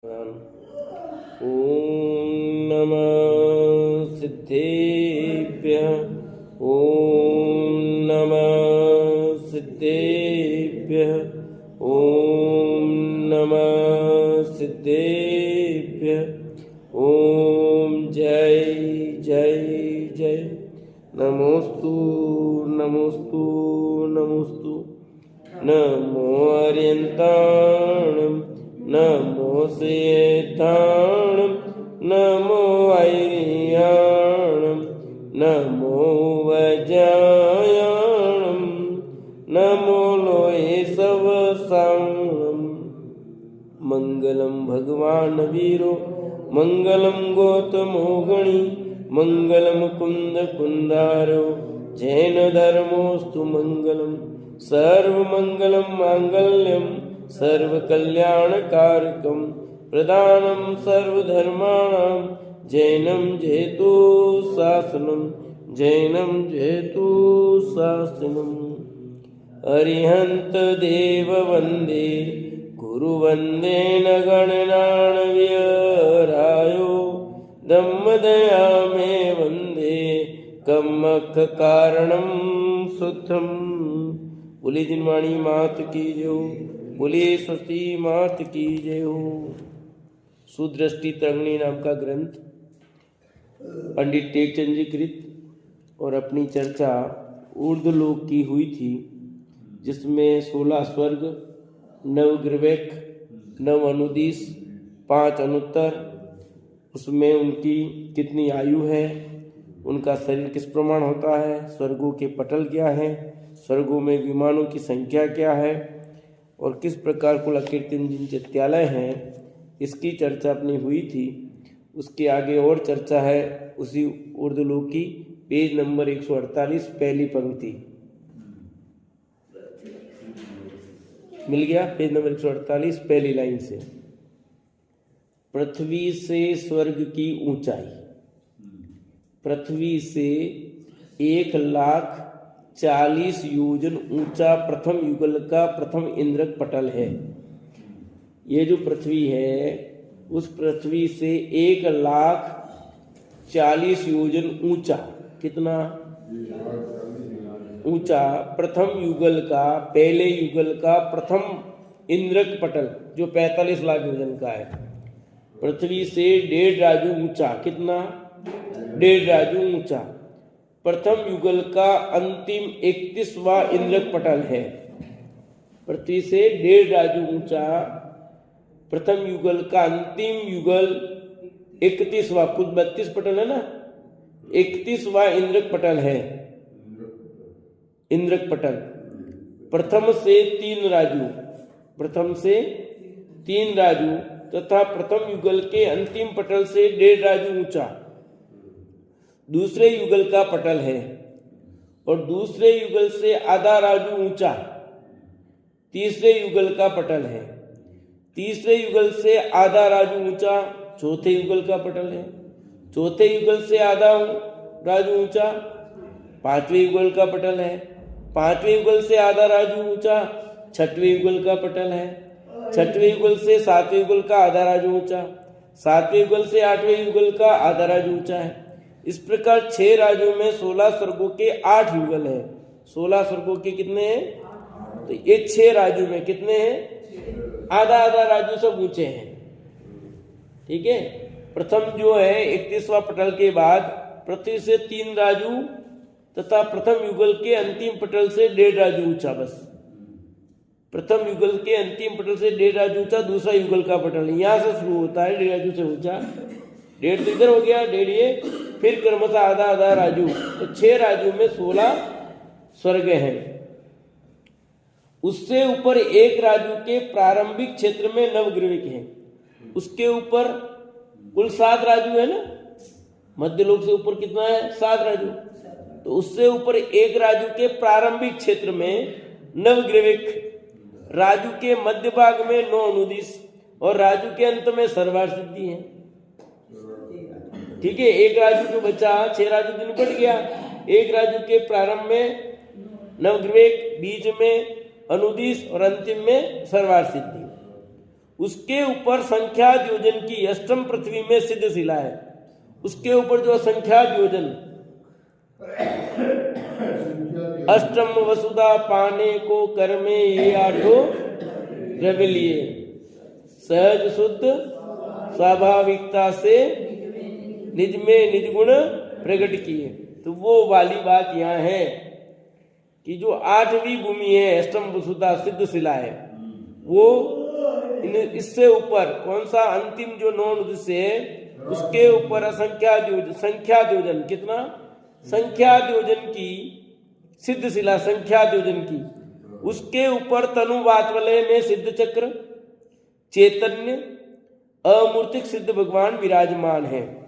ॐ नमः सिद्धेभ्यः। ॐ नमः सिद्धेभ्यः। ॐ नमः सिद्धेभ्यः। ॐ जय जय जय। नमोस्तु नमोस्तु नमोस्तु। नमो अर्यन्ताणं नमो सेताणं नमो ऐर्याणं नमो वज्रायाणं नमो लोये सवसाणं। मंगलम भगवान वीरो मंगलम गौतमो गणी मंगलम कुंद कुंदारो जैन धर्मोस्तु मंगलम। सर्वमंगलम मांगल्यम सर्वकल्याणकारकम प्रदानम सर्वधर्माणां जैनम जेतु शासनम जैनम जेतु शासनम। अरिहंत देव वंदे गुरु वंदे न गणनान व्यरायो दम्मदया में वंदे कमख कारणम सुखम। बोली जिनवाणी मात की जय। बोली स्वस्ति मात की जय हो। सुदृष्टि तरंगिणी नाम का ग्रंथ पंडित टेकचंद जी कृत और अपनी चर्चा ऊर्ध्वलोक की हुई थी, जिसमें 16 स्वर्ग, 9 गिरवेक, 9 अनुदिश, 5 अनुत्तर, उसमें उनकी कितनी आयु है, उनका शरीर किस प्रमाण होता है, स्वर्गों के पटल क्या है, स्वर्गों में विमानों की संख्या क्या है और किस प्रकार कुलाकीर्तन जिन चैत्यालय हैं, इसकी चर्चा अपनी हुई थी। उसके आगे और चर्चा है उसी ऊर्ध्वलोक की, पेज नंबर 148 पहली पंक्ति मिल गया। पेज नंबर 148 पहली लाइन से। पृथ्वी से स्वर्ग की ऊंचाई, पृथ्वी से 1,40,000 योजन ऊंचा प्रथम युगल का प्रथम इंद्रक पटल है। ये जो पृथ्वी है, उस पृथ्वी से 1,40,000 योजन ऊंचा, कितना ऊंचा प्रथम युगल का, पहले युगल का प्रथम इंद्रक पटल जो 45 लाख योजन का है, पृथ्वी से 1.5 राजू ऊंचा, कितना 1.5 राजू ऊंचा प्रथम युगल का अंतिम 31वां इंद्रक पटल है। पृथ्वी से 1.5 राजू ऊंचा प्रथम युगल का अंतिम युगल 31वां, कुल 32 पटल है ना, 31वां इंद्रक पटल है। इंद्रक पटल प्रथम से 3 राजू, प्रथम से 3 राजू तथा प्रथम युगल के अंतिम पटल से 1.5 राजू ऊंचा दूसरे युगल का पटल है और दूसरे युगल से आधा राजू ऊंचा तीसरे युगल का पटल है। तीसरे युगल से आधा राजू ऊंचा चौथे युगल का पटल है। चौथे युगल से आधा राजू ऊंचा 5वें युगल का पटल है। 5वें युगल से आधा राजू ऊंचा 6वें युगल का पटल है। 6वें युगल से 7वें युगल का आधा राजू ऊंचा 7वें युगल से 8वें युगल का आधा राजू ऊंचा है। इस प्रकार 6 राज्यों में 16 स्वर्गों के 8 युगल है। 16 स्वर्गों के कितने हैं, तो ये 6 राज्यों में कितने हैं, आधा आधा राज्यों सब ऊंचे हैं। ठीक है। प्रथम जो है 31वां पटल के बाद पृथ्वी से 3 राजू तथा प्रथम युगल के अंतिम पटल से 1.5 राजू ऊंचा, बस प्रथम युगल के अंतिम पटल से 1.5 राजू ऊंचा दूसरा युगल का पटल यहां से शुरू होता है 1.5 राजू से ऊंचा। 1.5 तो इधर हो गया, 1.5 ये, फिर क्रमशः आधा आधा राजू, तो 6 राजू में 16 स्वर्ग हैं। उससे ऊपर 1 राजू के प्रारंभिक क्षेत्र में नवग्रहिक हैं। उसके ऊपर कुल 7 राजू है ना, मध्यलोक से ऊपर कितना है, 7 राजू। तो उससे ऊपर 1 राजू के प्रारंभिक क्षेत्र में नवग्रहिक, राजू के मध्य भाग में 9 अनुदिश और राजू के अंत में सर्वार सिद्धि है। ठीक है। 1 राजू जो बचा, 6 राजू दिन बढ़ गया। 1 राजू के प्रारंभ में नवग्रहिक, बीच में अनुदिश और अंतिम में सर्वार सिद्धि। उसके ऊपर संख्या योजन की अष्टम पृथ्वी में सिद्ध शिला है, उसके ऊपर जो संख्या योजन अष्टम वसुधा पाने को कर में ये आठो द्रव्य लिए सहज शुद्ध स्वाभाविकता से निज में निज गुण प्रकट किए। तो वो वाली बात यहाँ है कि जो आठवीं भूमि है अष्टम वसुधा सिद्ध शिला है, वो इससे ऊपर कौन सा अंतिम जो नौ उद्देश्य है उसके ऊपर संख्या द्योजन कितना संख्या द्योजन की सिद्ध शिला संख्या द्योजन की, उसके ऊपर तनुवात वलय में सिद्ध चक्र चैतन्य अमूर्तिक सिद्ध भगवान विराजमान है।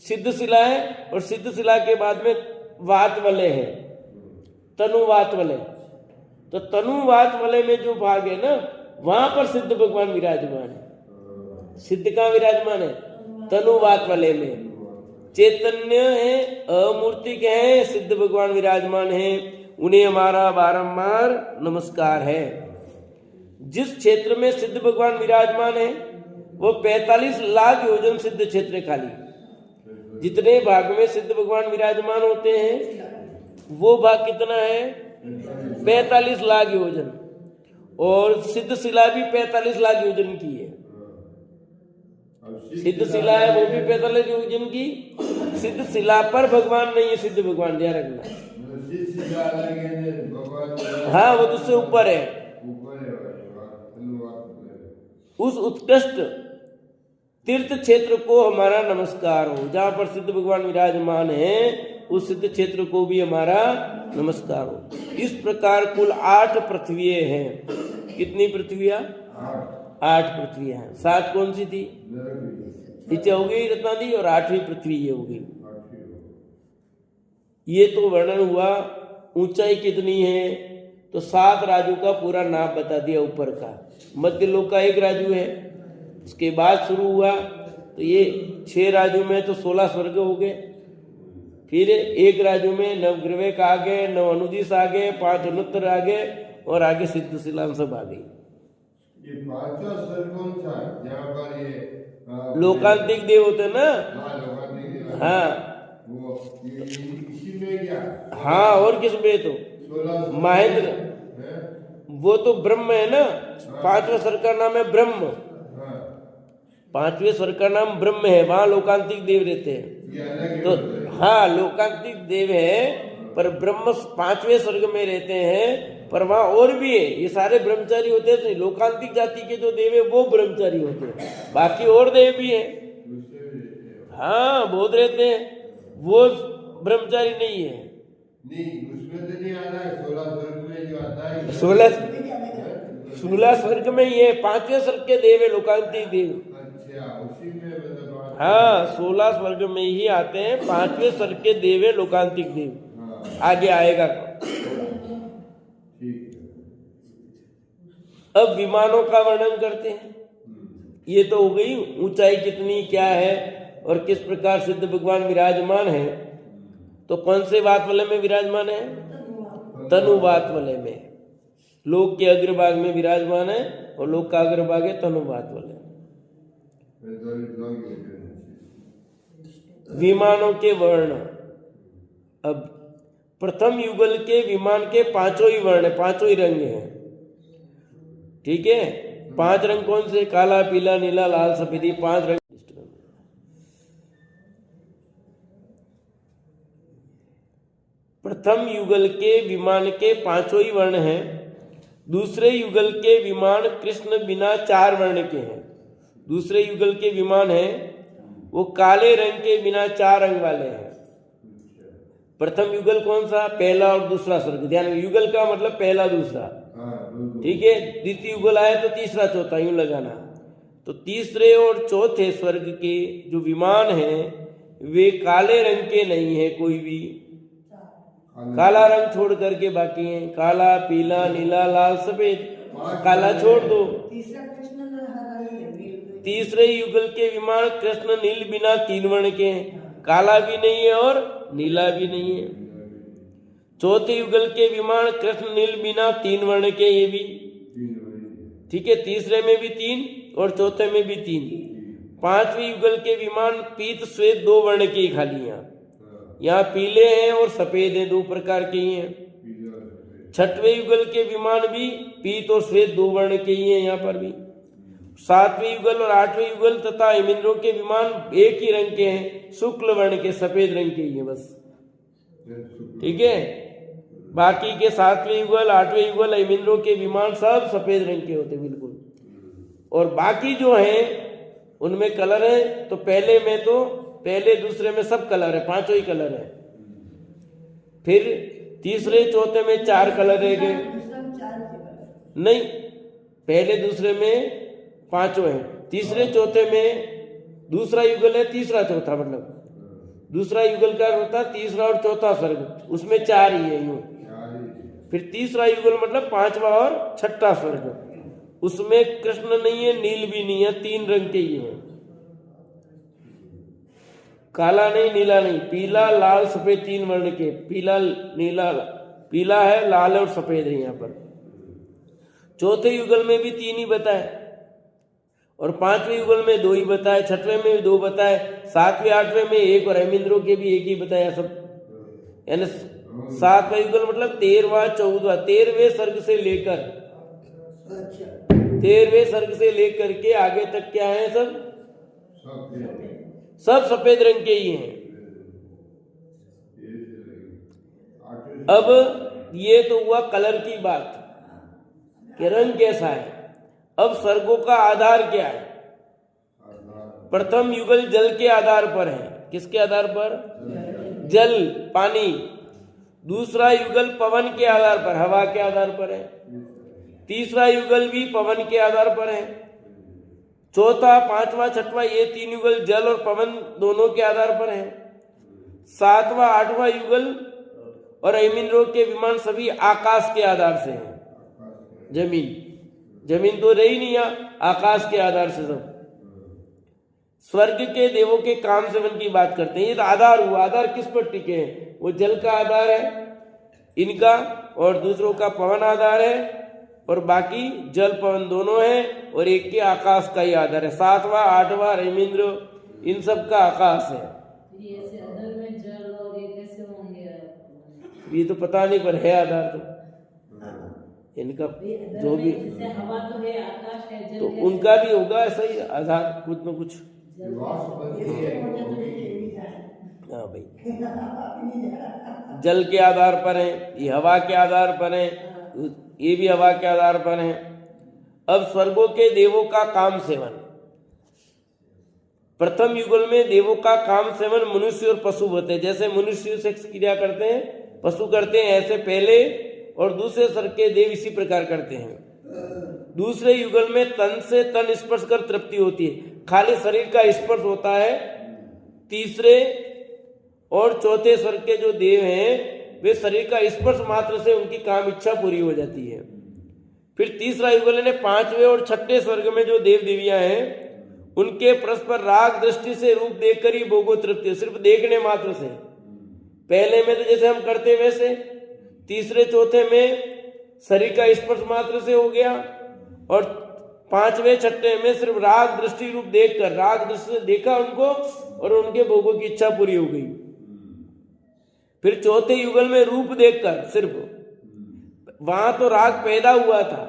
सिद्ध शिला है और सिद्ध शिला के बाद में वात वलय है तनुवात वलय। तो तनुवात वलय में जो भाग है ना वहां पर सिद्ध भगवान विराजमान है। सिद्ध कहाँ विराजमान है? तनुवात वलय में। चैतन्य है अमूर्तिक है सिद्ध भगवान विराजमान है, उन्हें हमारा बारंबार नमस्कार है। जिस क्षेत्र में सिद्ध भगवान विराजमान है वो 45 लाख योजन सिद्ध क्षेत्र खाली। जितने भाग में सिद्ध भगवान विराजमान होते हैं वो भाग कितना है? 45 लाख योजन। और सिद्ध शिला भी 45 लाख योजन की है। सिद्ध शिला है वो भी 45 योजन की। सिद्ध शिला पर भगवान नहीं है, सिद्ध भगवान ध्यान रखना। हाँ वो उससे ऊपर है। उस उत्कृष्ट तीर्थ क्षेत्र को हमारा नमस्कार हो। जहां पर सिद्ध भगवान विराजमान है उस सिद्ध क्षेत्र को भी हमारा नमस्कार हो। इस प्रकार कुल 8 पृथ्वियां हैं। कितनी पृथ्वियां? 8 पृथ्वियां हैं। 7 कौन सी थी? नीचे हो गई रत्नादी और 8वीं पृथ्वी ये हो गई। ये तो वर्णन हुआ। ऊंचाई कितनी है? तो 7 राजू का पूरा नाम बता दिया ऊपर का। मध्य लोक का 1 राजू है। उसके बाद शुरू हुआ तो ये 6 राजू में तो 16 स्वर्ग हो गए। फिर 1 राजू में नवग्रह आ गए, 9 अनुदिश आ गए, 5 अनुत्तर आ गए और आगे सिद्ध शिला सब आ गई। ये 5वां स्वर्ग कौन सा है? जहाँ पर ये लोकांतिक देव होते ना। हाँ वो इसी में क्या? हाँ और किस में? तो महेंद्र वो तो ब्रह्म है ना। 5वें स्वर्ग का नाम है ब्रह्म। 5वें स्वर्ग का नाम ब्रह्म है, वहां लोकांतिक देव रहते हैं। तो हाँ लोकांतिक देव है पर ब्रह्म 5वें स्वर्ग में रहते हैं। पर वहां और भी है, ये सारे ब्रह्मचारी होते हैं। तो लोकांतिक जाति के जो देव है वो ब्रह्मचारी होते हैं, बाकी और देव भी है। हाँ बहुत रहते हैं, वो ब्रह्मचारी नहीं है। नहीं उसमें तो नहीं आ रहा है। 16 स्वर्ग में जो आता है 16 स्वर्ग में ही है। 5वें स्वर्ग के देव है लोकांतिक देव। उसी में मतलब हाँ 16 स्वर्ग में ही आते हैं। 5वें स्वर्ग के देव है लोकांतिक देव। आगे आएगा। अब विमानों का वर्णन करते हैं। ये तो हो गई ऊंचाई कितनी क्या है और किस प्रकार सिद्ध भगवान विराजमान है। तो कौन से वात वलय में विराजमान है? तनुवात वलय में। लोक के अग्रभाग में विराजमान है और लोक का अग्रभाग है तनुवात वलय। विमानों के वर्ण। अब प्रथम युगल के विमान के 5 ही वर्ण है, 5 ही रंग हैं। ठीक है, 5 रंग कौन से? काला पीला नीला लाल सफेदी 5 रंग। प्रथम युगल के विमान के 5 ही वर्ण हैं। दूसरे युगल के विमान कृष्ण बिना 4 वर्ण के हैं। दूसरे युगल के विमान हैं वो काले रंग के बिना 4 रंग वाले हैं। प्रथम युगल कौन सा? पहला और दूसरा स्वर्ग। ध्यान में, युगल का मतलब पहला दूसरा। ठीक है, द्वितीय युगल आए तो तीसरा चौथा यूं लगाना। तो तीसरे और चौथे स्वर्ग के जो विमान हैं वे काले रंग के नहीं है। कोई भी काला रंग छोड़ करके बाकी हैं काला पीला नीला लाल सफेद। काला छोड़ दो। तीसरे युगल के विमान कृष्ण नील बिना 3 वर्ण के हैं। काला भी नहीं है और नीला भी नहीं है। चौथे युगल के विमान कृष्ण नील बिना 3 वर्ण के, ये भी ठीक है। तीसरे में भी 3 और चौथे में भी 3। पांचवें युगल के विमान पीत श्वेत 2 वर्ण के ही खाली यहाँ पीले हैं और सफेद हैं, 2 प्रकार के ही हैं। छठवें युगल के विमान भी पीत और श्वेत 2 वर्ण के ही हैं यहाँ पर भी। सातवें युगल और आठवें युगल तथा हेमेंद्रों के विमान एक ही रंग के हैं, शुक्ल वर्ण के, सफेद रंग के ही हैं बस। ठीक है, बाकी के सातवें युगल आठवें युगल हेमेंद्रों के विमान सब सफेद रंग के होते बिल्कुल। और बाकी जो हैं उनमें कलर है, तो पहले दूसरे में सब कलर है, 5 ही कलर है। फिर तीसरे चौथे में 4 कलर रह गए। नहीं, पहले दूसरे में 5 है, तीसरे चौथे में दूसरा युगल है, तीसरा चौथा, मतलब दूसरा युगल का होता है तीसरा और चौथा स्वर्ग, उसमें 4 ही है यूं। फिर तीसरा युगल मतलब 5वां और छठा स्वर्ग, उसमें कृष्ण नहीं है, नील भी नहीं है, 3 रंग के ही है। काला नहीं, नीला नहीं, पीला लाल सफेद 3 वर्ण के, पीला नीला, पीला है, लाल और सफेद है यहाँ पर। चौथे युगल में भी 3 ही बताए, और 5वें युगल में 2 ही बताए, छठवें में भी 2 बताए, 7वें 8वें में 1 और हेमेंद्रों के भी 1 ही बताया सब। यानी 7वां युगल मतलब 13वां 14वां 13वें सर्ग से लेकर 13वें सर्ग से लेकर के आगे तक क्या है, सब सफेद रंग के ही हैं। अब ये तो हुआ कलर की बात कि रंग कैसा है। अब सर्गों का आधार क्या है? प्रथम युगल जल के आधार पर है। किसके आधार पर? जल, पानी। दूसरा युगल पवन के आधार पर, हवा के आधार पर है। तीसरा युगल भी पवन के आधार पर है। चौथा, पांचवा, छठवा ये 3 युगल जल और पवन दोनों के आधार पर है। 7वां 8वां युगल और हेमेंद्रों के विमान सभी आकाश के आधार से हैं। जमीन तो रही नहीं, आकाश के आधार से सब। स्वर्ग के देवों के काम सेवन की बात करते हैं। ये तो आधार हुआ। आधार किस पर टिके हैं? वो जल का आधार है इनका, और दूसरों का पवन आधार है, और बाकी जल पवन दोनों है, और एक के आकाश का ही आधार है। 7वां 8वां हेमेंद्र इन सब का आकाश है। ये तो पता नहीं, पर है आधार तो इनका जो भी, हवा तो है, आकाश है, जल तो है, उनका भी होगा ऐसा ही आधार, कुछ न कुछ। हाँ भाई, जल के आधार पर है, ये हवा के आधार पर है, ये भी हवा के आधार पर है। अब स्वर्गों के देवों का काम सेवन। प्रथम युगल में देवों का काम सेवन मनुष्य और पशु होते हैं। जैसे मनुष्य सेक्स क्रिया करते हैं, पशु करते हैं, ऐसे पहले और दूसरे स्वर्ग के देव इसी प्रकार करते हैं। दूसरे युगल में तन से तन स्पर्श कर तृप्ति होती है, खाली शरीर का स्पर्श होता है। तीसरे और चौथे स्वर्ग के जो देव हैं वे शरीर का स्पर्श मात्र से उनकी काम इच्छा पूरी हो जाती है। फिर तीसरा युगल ने 5वें और छठे स्वर्ग में जो देव देवियां हैं उनके परस्पर राग दृष्टि से रूप देखकर ही भोगो तृप्ति, सिर्फ देखने मात्र से। पहले में तो जैसे हम करते वैसे, तीसरे चौथे में शरीर का स्पर्श मात्र से हो गया, और 5वें छठे में सिर्फ राग दृष्टि रूप देखकर, राग दृष्टि से देखा उनको और उनके भोगों की इच्छा पूरी हो गई। फिर चौथे युगल में रूप देखकर, सिर्फ वहां तो राग पैदा हुआ था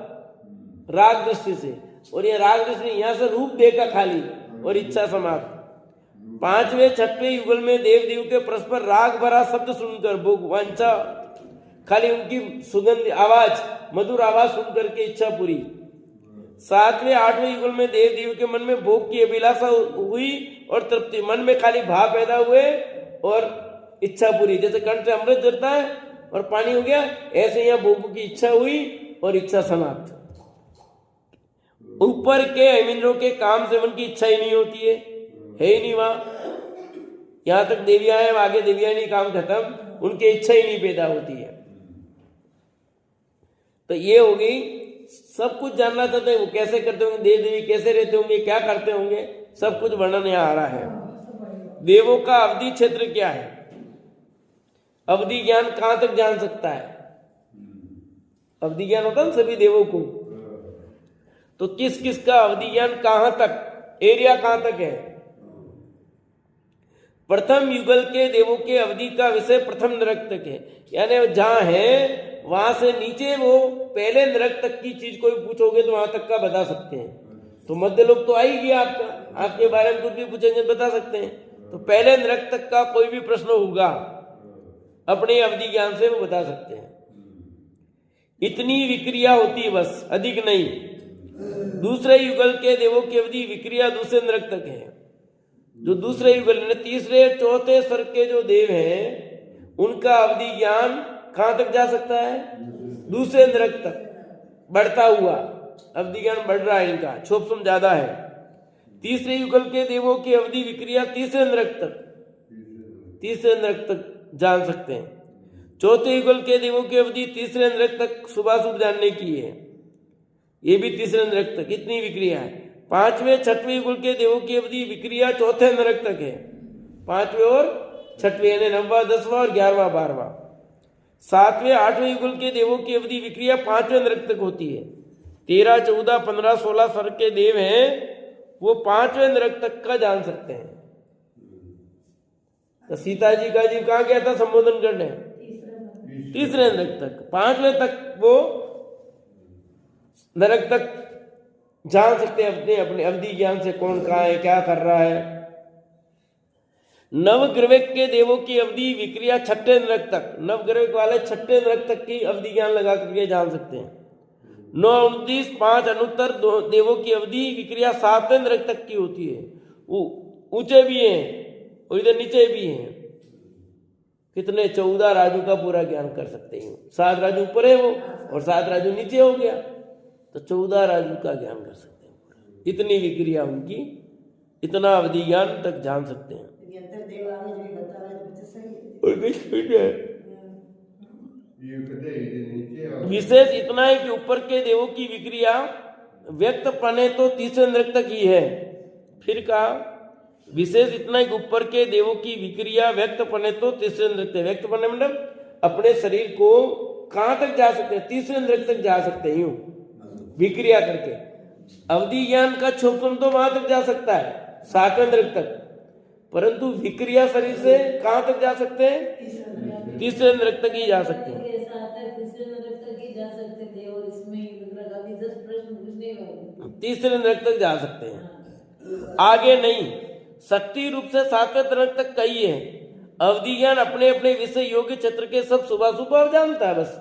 राग दृष्टि से, और ये राग दृष्टि यहां से रूप देखा खाली और इच्छा समाप्त। 5वें 6वें युगल में देव देव के परस्पर राग भरा शब्द सुनकर भोग वांछा, खाली उनकी सुगंध आवाज, मधुर आवाज सुनकर के इच्छा पूरी। 7वें 8वें युगल में देव देव के मन में भोग की अभिलाषा हुई और तृप्ति, मन में खाली भाव पैदा हुए और इच्छा पूरी। जैसे कंठ से अमृत झरता है और पानी हो गया, ऐसे यहाँ भोगों की इच्छा हुई और इच्छा समाप्त। ऊपर के हेमेंद्रों के काम सेवन की इच्छा ही नहीं होती है ही नहीं वहां। यहां तक देवियां हैं, आगे देवियां नहीं, काम खत्म, उनकी इच्छा ही नहीं पैदा होती है। तो ये हो गई, सब कुछ जानना चाहते हैं वो कैसे करते होंगे, देव देवी कैसे रहते होंगे, क्या करते होंगे, सब कुछ वर्णन यहाँ आ रहा है। देवों का अवधि क्षेत्र क्या है? अवधि ज्ञान कहां तक जान सकता है? अवधि ज्ञान होता है सभी देवों को। तो किस किस का अवधि ज्ञान कहां तक, एरिया कहां तक है। प्रथम युगल के देवों के अवधि का विषय प्रथम नरक तक है, यानी जहां है वहां से नीचे वो पहले नरक तक की चीज कोई पूछोगे तो वहां तक का बता सकते हैं। तो मध्य लोक तो आ ही गया आपका, आपके बारे में कुछ भी पूछेंगे बता सकते हैं। तो पहले नरक तक का कोई भी प्रश्न होगा अपने अवधि ज्ञान से वो बता सकते हैं। इतनी विक्रिया होती है बस, अधिक नहीं। दूसरे युगल के देवों की अवधि विक्रिया दूसरे नरक तक है। जो दूसरे युगल ने तीसरे चौथे स्तर के जो देव हैं उनका अवधि ज्ञान कहां तक जा सकता है, दूसरे नरक तक बढ़ता हुआ अवधि ज्ञान बढ़ रहा है, इनका क्षोभसम ज्यादा है। तीसरे युगल के देवों की अवधि विक्रिया तीसरे नरक तक जान सकते हैं। चौथे युगल के देवों की अवधि तीसरे नरक तक शुभाशुभ जानने की है, ये भी तीसरे नरक तक, इतनी विक्रिया है। पांचवें छठवें युगल के देवों की अवधि विक्रिया चौथे नरक तक है, पांचवें और छठवें यानी 9वां 10वां और 11वां 12वां। सातवें आठवें युगल के देवों की अवधि विक्रिया पांचवें नरक तक होती है। 13 14 15 16 स्तर के देव हैं वो पांचवें नरक तक का जान सकते हैं। तो सीता जी का जीव कहां गया था संबोधन करने, तीसरे नरक तक, पांचवें तक वो नरक तक जान सकते हैं अपने अपने अवधि ज्ञान से, कौन कहाँ है क्या कर रहा है। नवग्रह के देवों की अवधि विक्रिया छठे नरक तक, नवग्रह वाले छठे नरक तक की अवधि ज्ञान लगा करके जान सकते हैं। 9 29 5 अनुत्तर देवों की अवधि विक्रिया 7वें नरक तक की होती है। वो ऊंचे भी हैं और इधर नीचे भी हैं। कितने 14 राजू का पूरा ज्ञान कर सकते हैं। 7 राजू ऊपर है वो और 7 राजू नीचे हो गया, तो 14 राजू का ज्ञान कर सकते हैं। इतनी विक्रिया उनकी, इतना अवधि ज्ञान तक जान सकते हैं। विशेष इतना है कि ऊपर के देवों की विक्रिया व्यक्त पने तो तीसरे नरक तक ही है। फिर कहा विशेष इतना है कि ऊपर के देवों की विक्रिया व्यक्त पने तो तीसरे नरक तक, व्यक्त पने मतलब अपने शरीर को कहां तक जा सकते हैं, तीसरे नरक तक जा सकते हैं यूं विक्रिया करके। अवधि ज्ञान का क्षोभसम तो वहां तक जा सकता है 7वें नरक तक, परंतु विक्रिया शरीर से कहां तक जा सकते हैं, तीसरे नरक तक ही जा सकते हैं। तीसरे नरक तक जा सकते हैं, आगे नहीं। शक्ति रूप से 7वें नरक तक कही है। अवधि ज्ञान अपने अपने विषय योग्य क्षेत्र के सब शुभाशुभ जानता है, बस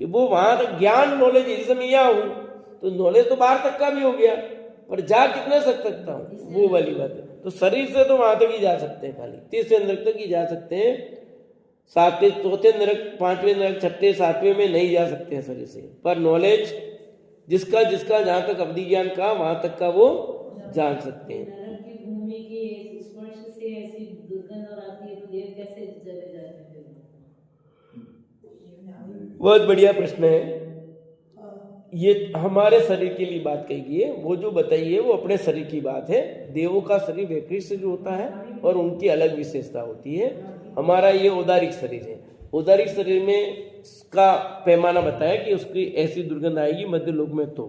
कि वो वहां तक ज्ञान नॉलेज, जैसे मैं यहाँ हूं तो नॉलेज तो बाहर तक का भी हो गया, पर जा कितने सकता हूँ वो वाली बात है। तो शरीर से तो वहां तक ही जा सकते हैं, खाली तीसरे नरक तक ही जा सकते हैं। 7वें चौथे नरक 5वें नरक 6ठे 7वें में नहीं जा सकते हैं शरीर से, पर नॉलेज जिसका जिसका जहां तक अवधि ज्ञान का वहां तक का वो जान सकते हैं। नरक की भूमि की स्पर्श से ऐसी दुर्गंध और आती है तो देव कैसे चले जाते हैं। बहुत बढ़िया प्रश्न है ये। हमारे शरीर के लिए बात कही गई है, वो जो बताई है वो अपने शरीर की बात है। देवों का शरीर वैकृत शरीर होता है और उनकी अलग विशेषता होती है। हमारा ये औदारिक शरीर है। औदारिक शरीर में का पैमाना बताया कि उसकी ऐसी दुर्गंध आएगी मध्य लोक में, तो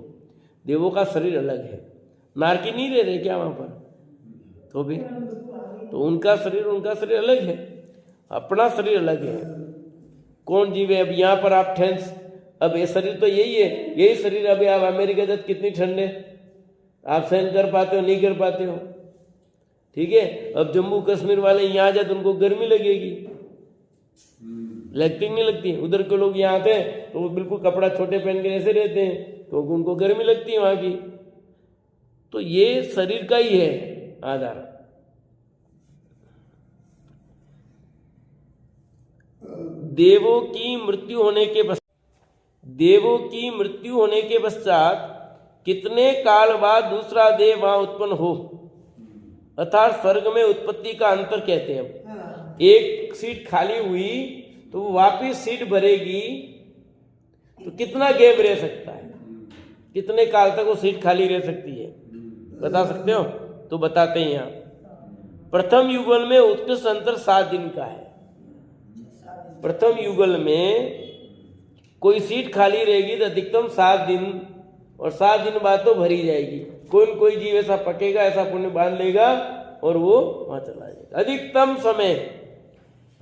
देवों का शरीर अलग है। नारकी नहीं रह रहे क्या वहां पर, तो भी तो उनका शरीर अलग है, अपना शरीर अलग है। कौन जीव है, अब यहाँ पर आप ठेंस, अब ये शरीर तो यही है, यही शरीर। अभी आप अमेरिका जाते कितनी ठंड है, आप सहन कर पाते हो नहीं कर पाते हो, ठीक है। अब जम्मू कश्मीर वाले यहाँ जाते उनको गर्मी लगेगी, लगती नहीं लगती। उधर के लोग यहाँ आते हैं तो वो बिल्कुल कपड़ा छोटे पहन के ऐसे रहते हैं, तो उनको गर्मी लगती है वहां की। तो ये शरीर का ही है आधार। देवों की मृत्यु होने के पश्चात कितने काल बाद दूसरा देव वहां उत्पन्न हो, अर्थात स्वर्ग में उत्पत्ति का अंतर कहते हैं। अब एक सीट खाली हुई तो वो वापिस सीट भरेगी, तो कितना गैप रह सकता है, कितने काल तक वो सीट खाली रह सकती है, बता सकते हो? तो बताते हैं यहाँ। प्रथम युगल में उत्कृष्ट अंतर 7 दिन का है। प्रथम युगल में कोई सीट खाली रहेगी तो अधिकतम 7 दिन और 7 दिन बाद तो भरी जाएगी। कोई न कोई जीव ऐसा पकेगा, ऐसा पुण्य बांध लेगा और वो वहां चला जाएगा। अधिकतम समय,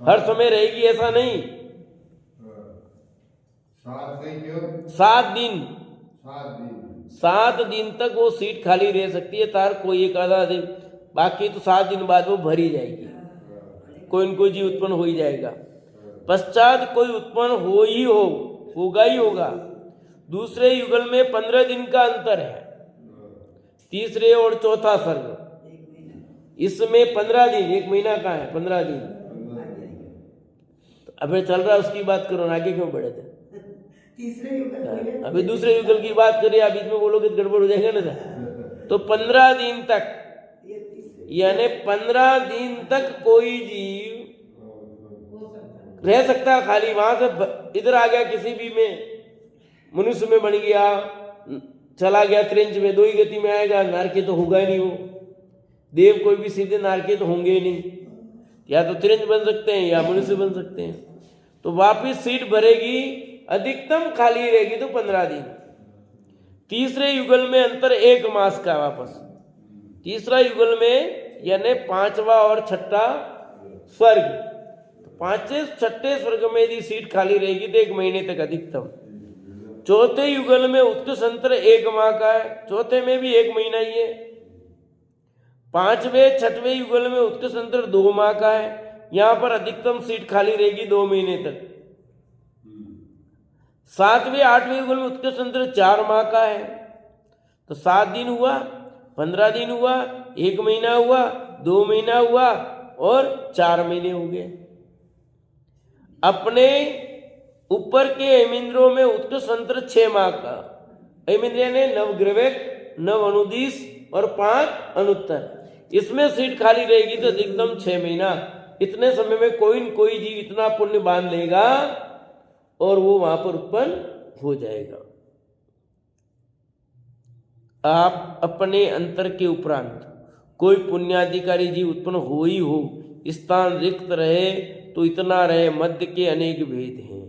हर समय रहेगी ऐसा नहीं। 7 नहीं क्यों? 7 दिन, 7 दिन 7 दिन तक वो सीट खाली रह सकती है, तार कोई एक आधा दिन, बाकी तो 7 दिन बाद वो भरी जाएगी। कोई न कोई जीव उत्पन्न हो ही जाएगा। पश्चात कोई उत्पन्न होगा ही होगा। दूसरे युगल में 15 दिन का अंतर है, तीसरे और चौथा सर्ग, इसमें 15 दिन, 1 महीना का है 15 दिन। तो अबे चल रहा है उसकी बात करो ना, आगे क्यों बढ़े थे? अभी दूसरे युगल की बात करिए, आप बीच में बोलोगे तो गड़बड़ हो जाएगा ना सर। तो 15 दिन तक, यानी 15 दिन तक कोई जीव रह सकता है खाली। वहां से इधर आ गया, किसी भी में मनुष्य में बन गया, चला गया त्रिंज में, 2 ही गति में आएगा, नारकी तो होगा ही नहीं। वो देव कोई भी सीधे नारकी तो होंगे ही नहीं, या तो त्रिंज बन सकते हैं या मनुष्य बन सकते हैं। तो वापिस सीट भरेगी, अधिकतम खाली रहेगी तो 15 दिन। तीसरे युगल में अंतर 1 मास का वापस। तीसरा युगल में यानी 5वां और 6ठा स्वर्ग, 5वें 6ठे स्वर्ग में यदि सीट खाली रहेगी तो 1 महीने तक अधिकतम। चौथे युगल में उत्कृष्ट अंतर 1 माह का है, चौथे में भी 1 महीना ही है। 5वें 6वें युगल में उत्कृष्ट अंतर 2 माह का है, यहां पर अधिकतम सीट खाली रहेगी 2 महीने तक। 7वें 8वें युगल में उत्कृष्ट अंतर 4 माह का है। तो 7 दिन हुआ, 15 दिन हुआ, 1 महीना हुआ, 2 महीना हुआ और 4 महीने हो गए। अपने ऊपर के हेमिंद्रों में उत्कृष्ट अंतर 6 माह का। हेमिंद्रिय ने नवग्रवेक, 9 अनुदिश और 5 अनुत्तर, इसमें सीट खाली रहेगी तो अधिकतम 6 महीना। इतने समय में कोई न कोई जीव इतना पुण्य बांध लेगा और वो वहां पर उत्पन्न हो जाएगा। आप अपने अंतर के उपरांत कोई पुण्याधिकारी जीव उत्पन्न हो ही हो, स्थान रिक्त रहे तो इतना रहे, मध्य के अनेक भेद हैं।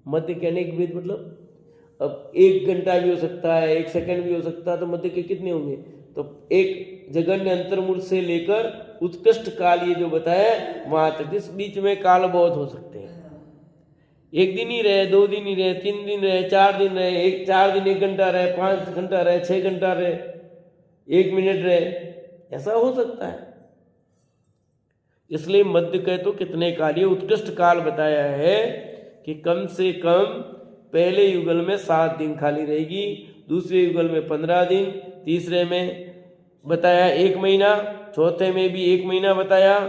मध्य के अनेक भेद मतलब अब 1 घंटा भी हो सकता है, 1 सेकंड भी हो सकता है, तो मध्य के कितने होंगे? तो एक जगन्य अंतर्मूल से लेकर उत्कृष्ट काल, ये जो बताया वहां तक, इस बीच में काल बहुत हो सकते हैं। 1 दिन ही रहे, 2 दिन ही रहे, 3 दिन रहे, 4 दिन रहे, 4 दिन 1 घंटा रहे, 5 घंटा रहे, 6 घंटा रहे, 1 मिनट रहे, ऐसा हो सकता है। इसलिए मध्य कह तो कितने काल, ये उत्कृष्ट काल बताया है कि कम से कम पहले युगल में 7 दिन खाली रहेगी, दूसरे युगल में 15 दिन, तीसरे में बताया 1 महीना, चौथे में भी 1 महीना बताया,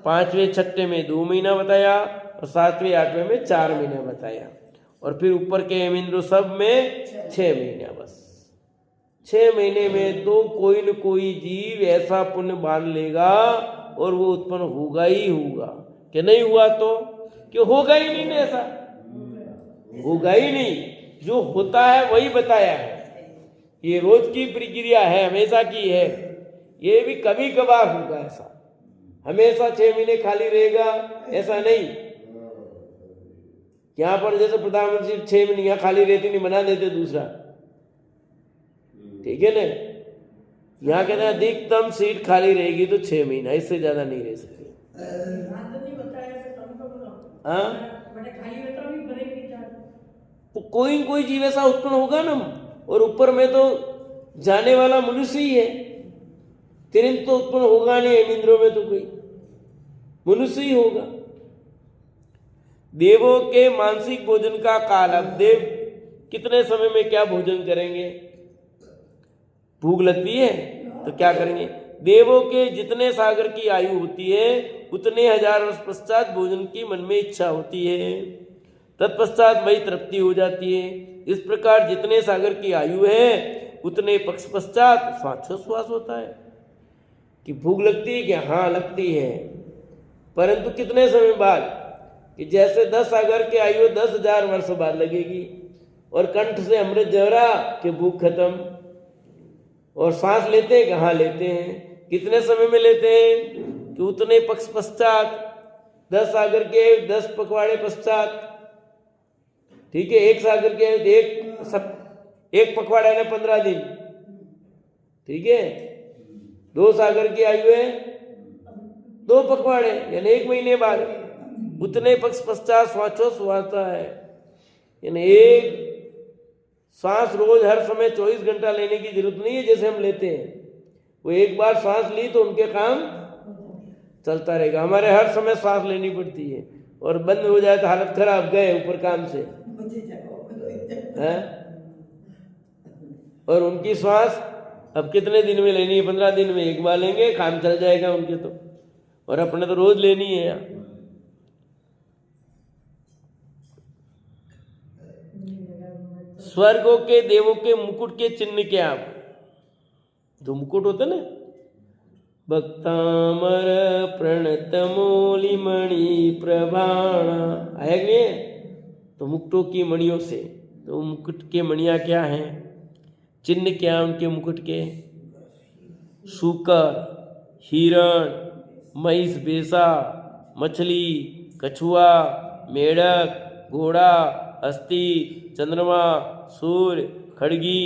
5वें 6ठे में 2 महीना बताया और 7वें 8वें में 4 महीने बताया। और फिर ऊपर के हेमिंद्र सब में 6 महीना। बस 6 महीने में तो कोई न कोई जीव ऐसा पुण्य बांध लेगा और वो उत्पन्न होगा ही होगा। कि नहीं हुआ तो कि होगा ही नहीं, ऐसा होगा ही नहीं। जो होता है वही बताया है, ये रोज की प्रक्रिया है, हमेशा की है। ये भी कभी कभार होगा, ऐसा हमेशा 6 महीने खाली रहेगा ऐसा नहीं। यहाँ पर जैसे प्रधानमंत्री 6 महीने यहाँ खाली रहती नहीं, बना देते दूसरा, ठीक है ना। यहाँ कहते हैं अधिकतम सीट खाली रहेगी तो 6 महीना, इससे ज्यादा नहीं रह सकती। हाँ, कोई न कोई जीव ऐसा उत्पन्न होगा ना। और ऊपर में तो जाने वाला मनुष्य ही है, तुरंत तो उत्पन्न होगा नहीं। हेमिंद्रों में तो कोई मनुष्य ही होगा। देवों के मानसिक भोजन का काल, अब देव कितने समय में क्या भोजन करेंगे? भूख लगती है तो क्या करेंगे? देवों के जितने सागर की आयु होती है उतने 1000 वर्ष पश्चात भोजन की मन में इच्छा होती है, तत्पश्चात वही तृप्ति हो जाती है। इस प्रकार जितने सागर की आयु है उतने पक्ष पश्चात श्वासोच्छ्वास होता है। कि भूख लगती है, कि हाँ लगती है, परंतु कितने समय बाद? कि जैसे 10 सागर की आयु 10,000 वर्ष बाद लगेगी। और कंठ से अमृत जरा कि भूख खत्म। और सांस लेते हैं, कहाँ लेते हैं, कितने समय में लेते हैं? कि उतने पक्ष पश्चात, 10 सागर के 10 पखवाड़े पश्चात, ठीक है। 1 सागर के एक पखवाड़ा ने 15 दिन, ठीक है। 2 सागर की आयु है 2 पखवाड़े, यानी 1 महीने बाद उतने पश्चात श्वासोच्छ्वास हुआ है। यानी एक सांस रोज हर समय 24 घंटा लेने की जरूरत नहीं है जैसे हम लेते हैं। वो एक बार सांस ली तो उनके काम चलता रहेगा। हमारे हर समय सांस लेनी पड़ती है और बंद हो जाए तो हालत खराब, गए ऊपर काम से है। और उनकी श्वास अब कितने दिन में लेनी है? 15 दिन में एक बार लेंगे, काम चल जाएगा उनके तो। और अपने तो रोज लेनी है यार। स्वर्गों के देवों के मुकुट के चिन्ह क्या? जो मुकुट होता ना, भक्तामर प्रणत मौलिमणि प्रभाणा, है कि नहीं? तो मुकुटों की मणियों से, तो मुकुट के मणियां क्या हैं? चिन्ह क्या उनके मुकुट के? शूकर, हिरण, महिष बेसा, मछली, कछुआ, मेढक, घोड़ा, हस्ती, चंद्रमा, सूर्य, खड़गी,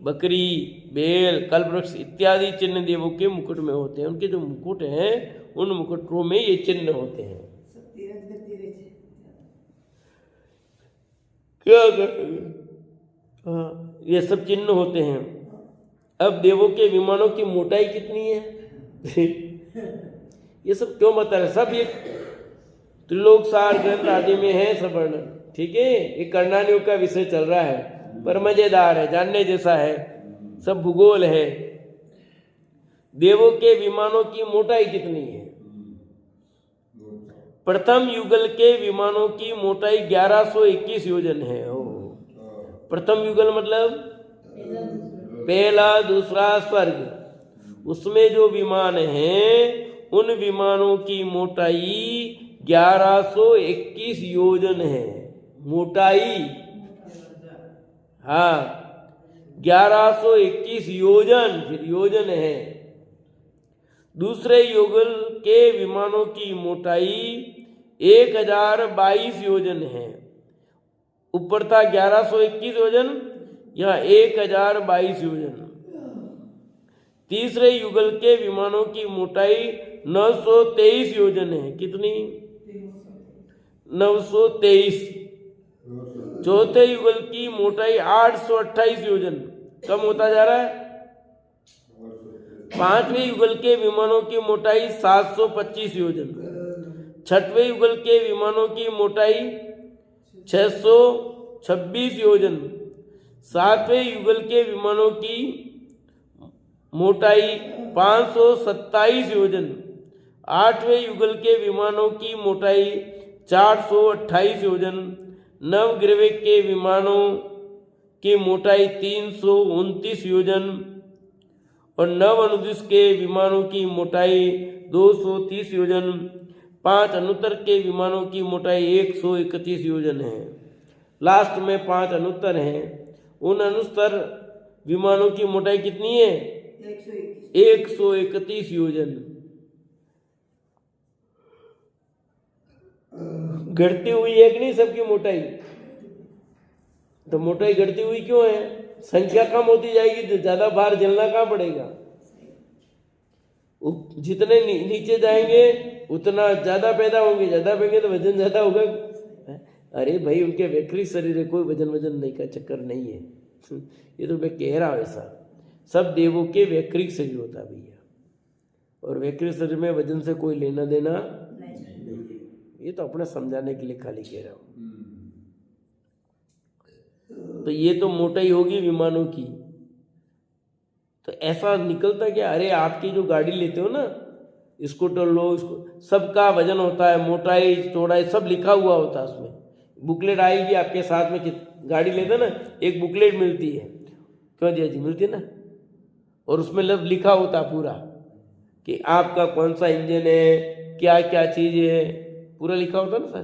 बकरी, बेल, कल्पवृक्ष इत्यादि चिन्ह देवों के मुकुट में होते हैं। उनके जो मुकुट हैं उन मुकुटों में ये चिन्ह होते हैं। क्या हाँ, ये सब चिन्ह होते हैं। अब देवों के विमानों की मोटाई कितनी है? ये सब क्यों बता रहे? सब ये त्रिलोक सार ग्रंथ आदि में है सब वर्णन, ठीक है। ये कर्णानियों का विषय चल रहा है, पर मजेदार है, जानने जैसा है, सब भूगोल है। देवों के विमानों की मोटाई कितनी है? प्रथम युगल के विमानों की मोटाई 1121 योजन है। प्रथम युगल मतलब पहला दूसरा स्वर्ग, उसमें जो विमान हैं उन विमानों की मोटाई 1121 योजन है। मोटाई, हाँ 1121 योजन, फिर योजन है। दूसरे युगल के विमानों की मोटाई 1022 योजन है। ऊपर था 1121 योजन, यहाँ 1022 योजन। तीसरे युगल के विमानों की मोटाई 923 योजन है। कितनी? 923। चौथे युगल की मोटाई 828 योजन, कम होता जा रहा है। पांचवें युगल के विमानों की मोटाई 725 योजन। छठवें युगल के विमानों की मोटाई 626 योजन। सातवें युगल के विमानों की मोटाई 527 योजन। आठवें युगल के विमानों की मोटाई 428 योजन। नवग्रह के विमानों की मोटाई 329 योजन और नव अनुदिश के विमानों की मोटाई 230 योजन। 5 अनुत्तर के विमानों की मोटाई 131 योजन है। लास्ट में 5 अनुत्तर हैं। उन अनुत्तर विमानों की मोटाई कितनी है? 131 योजन। घटती हुई है कि नहीं सबकी मोटाई? तो मोटाई घटती हुई क्यों है? संख्या कम होती जाएगी तो ज्यादा भार झेलना कहाँ पड़ेगा? जितने नीचे जाएंगे उतना ज्यादा पैदा होंगे, ज्यादा पैदा तो वजन ज्यादा होगा। अरे भाई उनके वैकृत शरीर है, कोई वजन नहीं का चक्कर नहीं है। ये तो मैं कह रहा हूँ ऐसा। सब देवों के वैकृत शरीर होता भैया, और वैकृत शरीर में वजन से कोई लेना देना नहीं है। ये तो अपने समझाने के लिए खाली कह रहा हूँ। तो ये तो मोटाई होगी विमानों की। तो ऐसा निकलता क्या? अरे आपकी जो गाड़ी लेते हो ना, स्कूटर लो, इसको सबका वजन होता है, मोटाई चौड़ाई सब लिखा हुआ होता है उसमें। बुकलेट आएगी आपके साथ में, गाड़ी लेते ना एक बुकलेट मिलती है, क्यों दिया जी? मिलती है ना। और उसमें लिखा होता पूरा कि आपका कौन सा इंजन है, क्या क्या चीज़ है, पूरा लिखा होता ना साथ।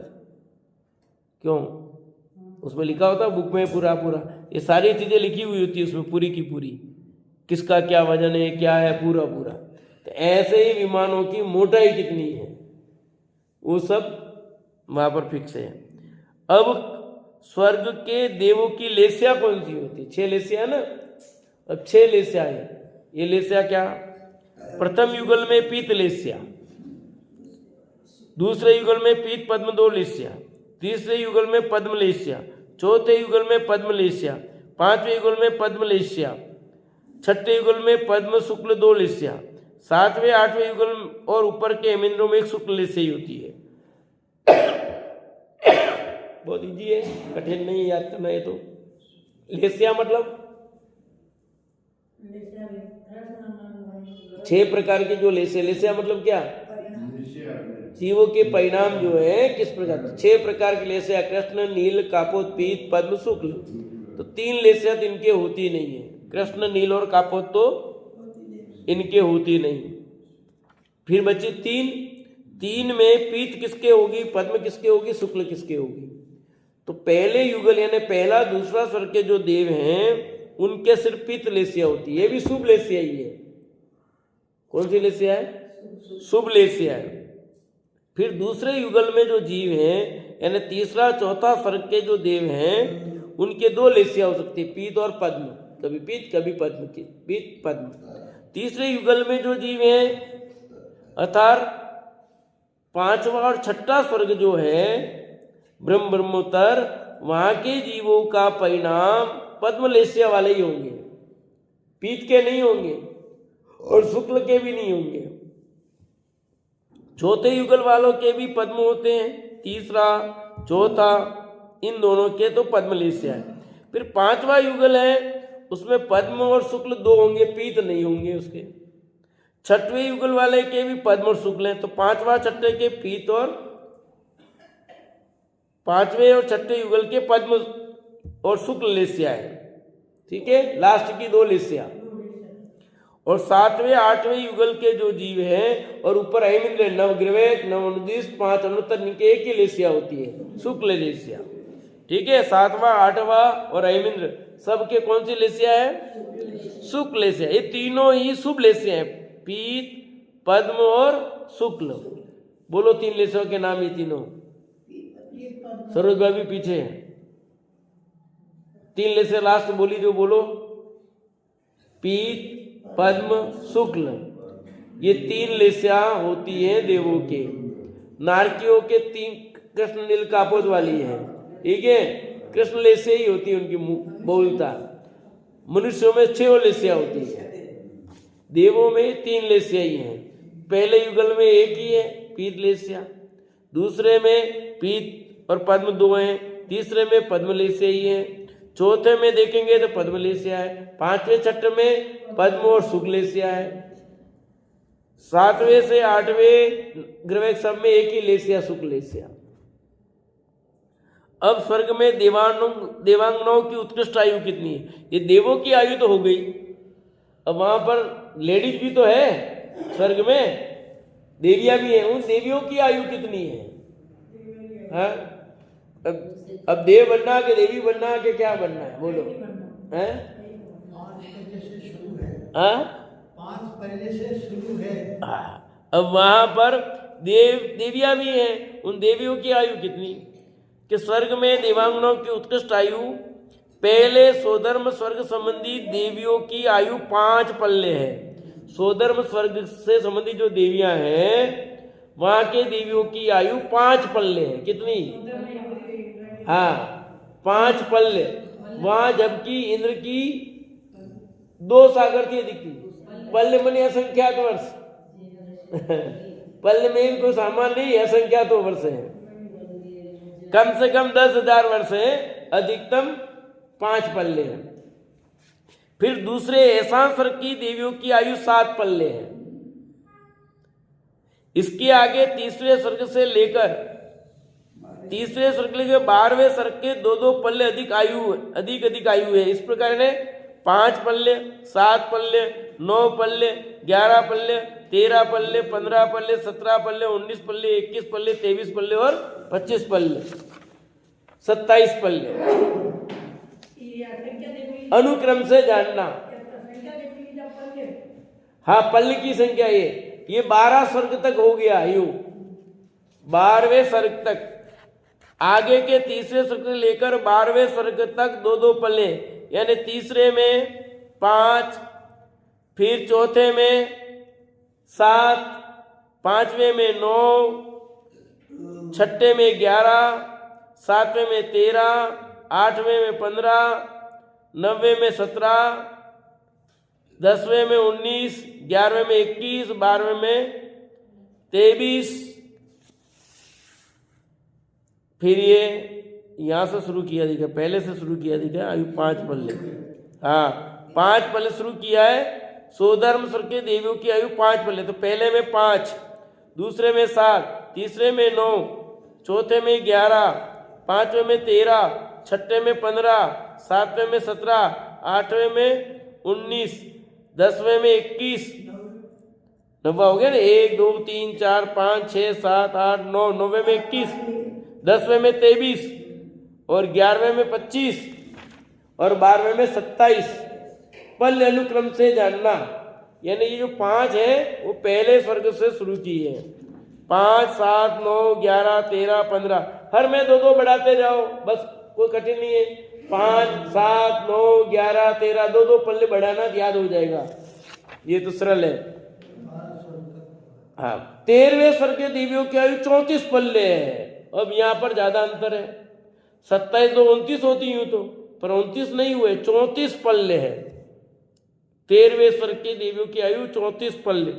क्यों? उसमें लिखा होता बुक में पूरा ये सारी चीज़ें लिखी हुई होती है उसमें, पूरी की पूरी, किसका क्या वजन है, क्या है, पूरा। तो ऐसे ही विमानों की मोटाई कितनी है वो सब वहाँ पर फिक्स है। अब स्वर्ग के देवों की लेस्या कौन सी होती है? 6 लेस्या है ना। अब 6 लेस्या है। ये लेस्या क्या? प्रथम युगल में पीत लेस्या, दूसरे युगल में पीत पद्म 2 लेस्या, तीसरे युगल में पद्म लेस्या, चौथे युगल में पद्म लेस्या, पांचवें युगल में पद्म लेस्या, छठे युगल में पद्म शुक्ल 2 लेस्या, सातवें आठवें युगल और ऊपर के हेमेंद्रों में एक शुक्ल लेस्या ही होती है। बहुत इजी है, कठिन नहीं याद करना है। तो लेस्या मतलब 6 प्रकार के जो लेस्या। लेस्या मतलब क्या? जीवों के परिणाम जो है किस प्रकार। 6 प्रकार के लेस्या, कृष्ण, नील, कापोत, पीत, पद्म, शुक्ल। तो 3 लेस्या तो इनके होती नहीं है। कृष्ण, नील और कापोत तो इनके होती नहीं। फिर बची 3 में पीत किसके होगी, पद्म किसके होगी, शुक्ल किसके होगी। तो पहले युगल यानी पहला दूसरा स्वर्ग के जो देव हैं उनके सिर्फ पीत लेस्या होती है। ये भी शुभ लेस्या ही है। कौन सी लेस्या है? शुभ लेस्या है। फिर दूसरे युगल में जो जीव हैं यानी तीसरा चौथा स्वर्ग के जो देव हैं उनके 2 लेस्या हो सकती है, पीत और पद्म। कभी पीत कभी पद्म की, पीत पद्म। तीसरे युगल में जो जीव हैं अर्थात 5वां और 6ठा स्वर्ग जो है ब्रह्मोत्तर, वहां के जीवों का परिणाम पद्म लेस्या वाले ही होंगे, पीत के नहीं होंगे और शुक्ल के भी नहीं होंगे। चौथे युगल वालों के भी पद्म होते हैं, तीसरा चौथा इन दोनों के तो पद्म लेस्या है। फिर 5वां युगल है उसमें पद्म और शुक्ल 2 होंगे, पीत नहीं होंगे उसके। 6वें युगल वाले के भी पद्म और शुक्ल हैं, तो 5वां 6ठे के पीत और 5वें और 6ठे युगल के पद्म और शुक्ल लेस्या है। ठीक है, लास्ट की 2 लेस्या। और 7वें 8वें युगल के जो जीव हैं और ऊपर ऐमिंद्र, नवग्रह, नवनुदिश, 5 अनुत्तर, इनके एक ही लेस्या होती है, शुक्ल लेस्या। ठीक है, 7वां 8वां और ऐमिंद्र सबके कौन सी लेस्या है? शुक्ल लेस्या। ये तीनों ही शुभ लेस्या है, पीत, पद्म और शुक्ल। बोलो 3 लेस्यों के नाम ये तीनों। सरोज भाभी पीछे है। 3 लेस्या लास्ट बोली जो बोलो, पीत, पद्म, शुक्ल। ये 3 लेस्या होती है देवों के। नारकियों के 3 कृष्ण, नील, कापोत वाली है। ठीक है, कृष्ण लेस्या ही होती है उनकी बहुलता। मनुष्यों में 6 लेस्या होती है, देवों में 3 लेस्या ही है। पहले युगल में एक ही है, पीत लेस्या। दूसरे में पीत और पद्म 2 हैं, तीसरे में पद्म लेस्या ही है। चौथे में देखेंगे तो पद्म लेस्या है। 5वें 6ठे में पद्म और शुक्ल लेस्या है। 7वें से 8वें ग्रह सब में एक ही लेस्या, शुक्ल लेस्या। अब स्वर्ग में देवांगनाओं की उत्कृष्ट आयु कितनी है? ये देवों की आयु तो हो गई, अब वहां पर लेडीज भी तो है स्वर्ग में, देवियां भी हैं। उन देवियों की आयु कितनी है? हाँ? अब देव बनना के देवी बनना के क्या बनना है बोलो? हैं? 5 पल्ले से शुरू है। अब वहां पर देवियां भी हैं। उन देवियों की आयु कितनी? कि स्वर्ग में देवांगनाओं की उत्कृष्ट आयु, पहले स्वधर्म स्वर्ग संबंधी देवियों की आयु 5 पल्ले है। स्वधर्म स्वर्ग से संबंधी जो देवियां हैं वहां के देवियों की आयु 5 पल्ले है। कितनी? हाँ, 5 पल्ले। वहां जबकि इंद्र की 2 सागर थी दिखती। पल्ले मने असंख्यात वर्ष। पल्ले में भी कोई सामान नहीं, असंख्यात वर्ष है। कम से कम 10,000 वर्ष है, अधिकतम 5 पल्ले है। फिर दूसरे ऐसा स्वर्ग की देवियों की आयु 7 पल्ले है। इसके आगे तीसरे स्वर्ग से लेकर 12वें स्वर्ग के 2-2 पल्ले अधिक आयु है। इस प्रकार ने 5 पल्ले, 7 पल्ले, 9 पल्ले, 11 पल्ले, 13 पल्ले, 15 पल्ले, 17 पल्ले, 19 पल्ले, 21 पल्ले, 23 पल्ले और 25 पल्ले, 27 पल्ले अनुक्रम से जानना। हाँ, पल्ले की संख्या ये 12 स्वर्ग तक हो गया। यूं 12वें स्वर्ग तक आगे के तीसरे सर्ग से लेकर 12वें सर्ग तक 2-2 पल्ले, यानी तीसरे में 5, फिर चौथे में 7, 5वें में 9, छठे में 11, 7वें में 13, 8वें में 15, 9वें में 17, 10वें में 19, 11वें में 21, 12वें में 23। फिर ये यहाँ से शुरू किया दिखा, पहले से शुरू किया दिखा, आयु 5 पल्ले। हाँ, 5 पल्ले शुरू किया है। सोधर्म स्वर के देवियों की आयु 5 पल्ले। तो पहले में 5, दूसरे में 7, तीसरे में 9, चौथे में 11, 5वें में 13, छठे में 15, 7वें में 17, 8वें में 19, 10वें में 21, 9वां हो गया ना, 1 2 3 4 5 6 7 8 9, 9वें में 21, 10वें में 23 और 11वें में 25 और 12वें में 27 पल्ले अनुक्रम से जानना। यानी ये जो 5 है वो पहले स्वर्ग से शुरू की है। 5, 7, 9, 11, 13, 15, हर में 2-2 बढ़ाते जाओ, बस कोई कठिन नहीं है। 5, 7, 9, 11, 13, 2-2 पल्ले बढ़ाना, याद हो जाएगा, ये तो सरल है। हाँ, 13वें स्वर्ग के देवियों की आयु 34 पल्ले है। अब यहाँ पर ज्यादा अंतर है, 27 तो 29 होती यूं तो, पर 29 नहीं हुए, 34 पल्ले है। 13वें स्वर्ग की देवियों की आयु 34 पल्ले।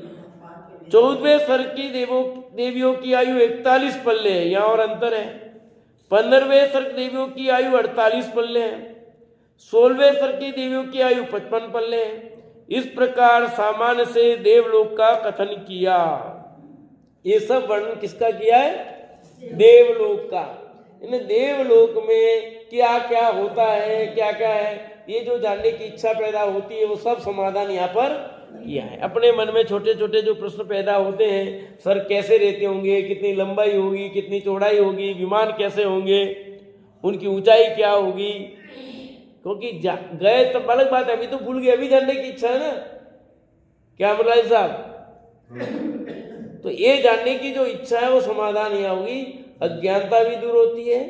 14वें स्वर्ग की देवियों की आयु 41 पल्ले है, यहाँ और अंतर है। 15वें स्वर्ग देवियों की आयु 48 पल्ले है। 16वें स्वर्ग की देवियों की आयु 55 पल्ले है। इस प्रकार सामान्य से देवलोक का कथन किया। ये सब वर्णन किसका किया है? देवलोक का। इन देवलोक में क्या क्या होता है, क्या क्या है, ये जो जानने की इच्छा पैदा होती है वो सब समाधान यहाँ पर किया है। अपने मन में छोटे छोटे जो प्रश्न पैदा होते हैं, सर कैसे रहते होंगे, कितनी लंबाई होगी, कितनी चौड़ाई होगी, विमान कैसे होंगे, उनकी ऊंचाई क्या होगी, क्योंकि गए तो अलग बात है, अभी तो भूल गए, अभी जानने की इच्छा है ना, क्या अमरलाल साहब? तो ये जानने की जो इच्छा है वो समाधान यहाँ होगी। अज्ञानता भी दूर होती है,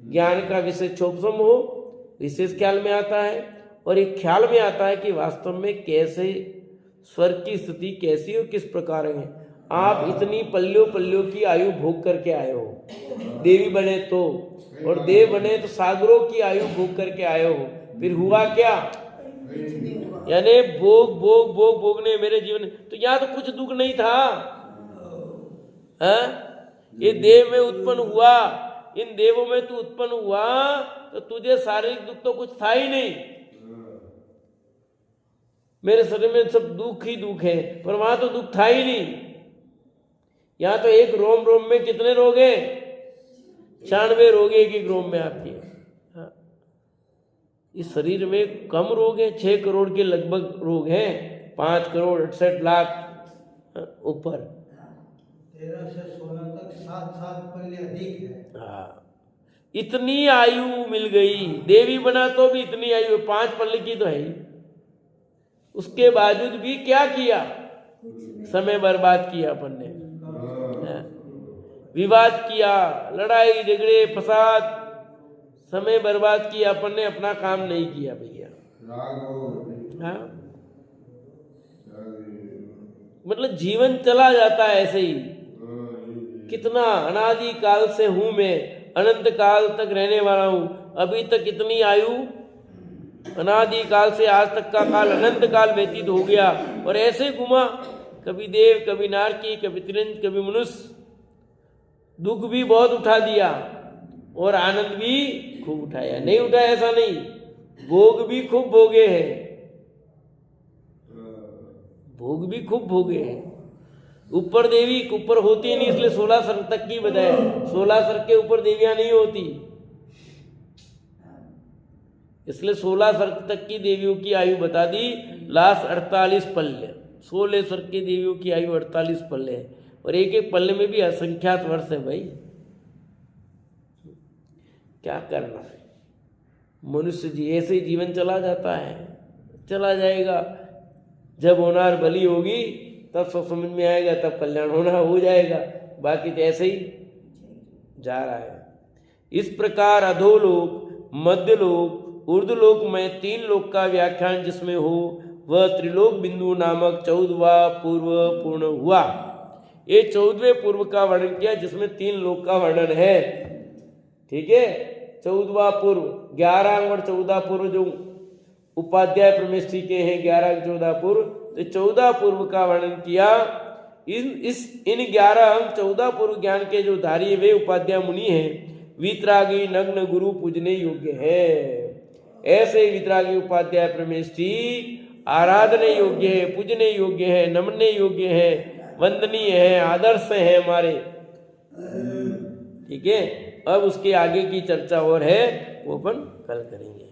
ज्ञान का विशेष क्षोभसम हो विशेष ख्याल में आता है, और एक ख्याल में आता है कि वास्तव में कैसे स्वर्ग की स्थिति कैसी और किस प्रकार है। आप इतनी पल्लियों की आयु भोग करके आए हो, देवी बने तो, और देव बने तो सागरों की आयु भोग करके आए हो, फिर हुआ क्या? यानी भोगने मेरे जीवन। तो यहाँ तो कुछ दुख नहीं था, है? ये देव में उत्पन्न हुआ, इन देवों में तू उत्पन्न हुआ तो तुझे शारीरिक दुख तो कुछ था ही नहीं। मेरे शरीर में सब दुख ही दुख है, पर वहां तो दुख था ही नहीं। यहाँ तो एक रोम रोम में कितने रोग हैं? 96 रोग है एक रोम में आपके। हाँ। इस शरीर में कम रोग है, 6 करोड़ के लगभग रोग हैं, 5 करोड़ 68 लाख ऊपर। 13 से 16 तक 7 पल्ले अधिक है। हाँ, इतनी आयु मिल गई, देवी बना तो भी इतनी आयु, 5 पल्ले की तो है ही। उसके बावजूद भी क्या किया? समय बर्बाद किया अपन ने, विवाद किया, लड़ाई झगड़े फसाद, समय बर्बाद किया अपन ने, अपना काम नहीं किया भैया। हाँ, मतलब जीवन चला जाता है ऐसे ही। कितना अनादि काल से हूं मैं, अनंत काल तक रहने वाला हूं, अभी तक इतनी आयु, अनादि काल से आज तक का काल, अनंत काल व्यतीत हो गया, और ऐसे घुमा, कभी देव, कभी नारकी, कभी तिरंज, कभी मनुष्य। दुख भी बहुत उठा दिया और आनंद भी खूब उठाया, नहीं उठाया ऐसा नहीं, भोग भी खूब भोगे हैं, भोग भी खूब भोगे हैं। ऊपर देवी ऊपर होती नहीं, इसलिए 16 सर्ग तक की बताया, 16 सर्ग के ऊपर देवियां नहीं होती, इसलिए 16 सर्ग तक की देवियों की आयु बता दी। लास्ट 48 पल्ले, 16 सर्ग की देवियों की आयु 48 पल्ले है, और एक एक पल्ले में भी असंख्यात वर्ष है भाई। क्या करना है, मनुष्य जी ऐसे ही जीवन चला जाता है, चला जाएगा। जब होनार बलि होगी तब सब समझ में आएगा, तब कल्याण होना हो जाएगा, बाकी तो ऐसे ही जा रहा है। इस प्रकार अधोलोक, मध्यलोक, ऊर्ध्वलोक में 3 लोक का व्याख्यान जिसमें हो वह त्रिलोक बिंदु नामक 14वां पूर्व पूर्ण हुआ। ये 14वें पूर्व का वर्णन किया जिसमें 3 लोक का वर्णन है। ठीक है, 14वां पूर्व, 11 और 14 पूर्व जो उपाध्याय प्रमेष्ठी के हैं, 11 14 पूर्व, तो 14 पूर्व का वर्णन किया। इन 11 अंक 14 पूर्व ज्ञान के जो धारी वे उपाध्याय मुनि हैं, वीतरागी नग्न गुरु पूजने योग्य है। ऐसे वीतरागी उपाध्याय प्रमेष्ठी आराधने योग्य है, पूजने योग्य है, नमने योग्य है, वंदनीय है, आदर्श है हमारे। ठीक है, अब उसके आगे की चर्चा और है वो अपन कल करेंगे।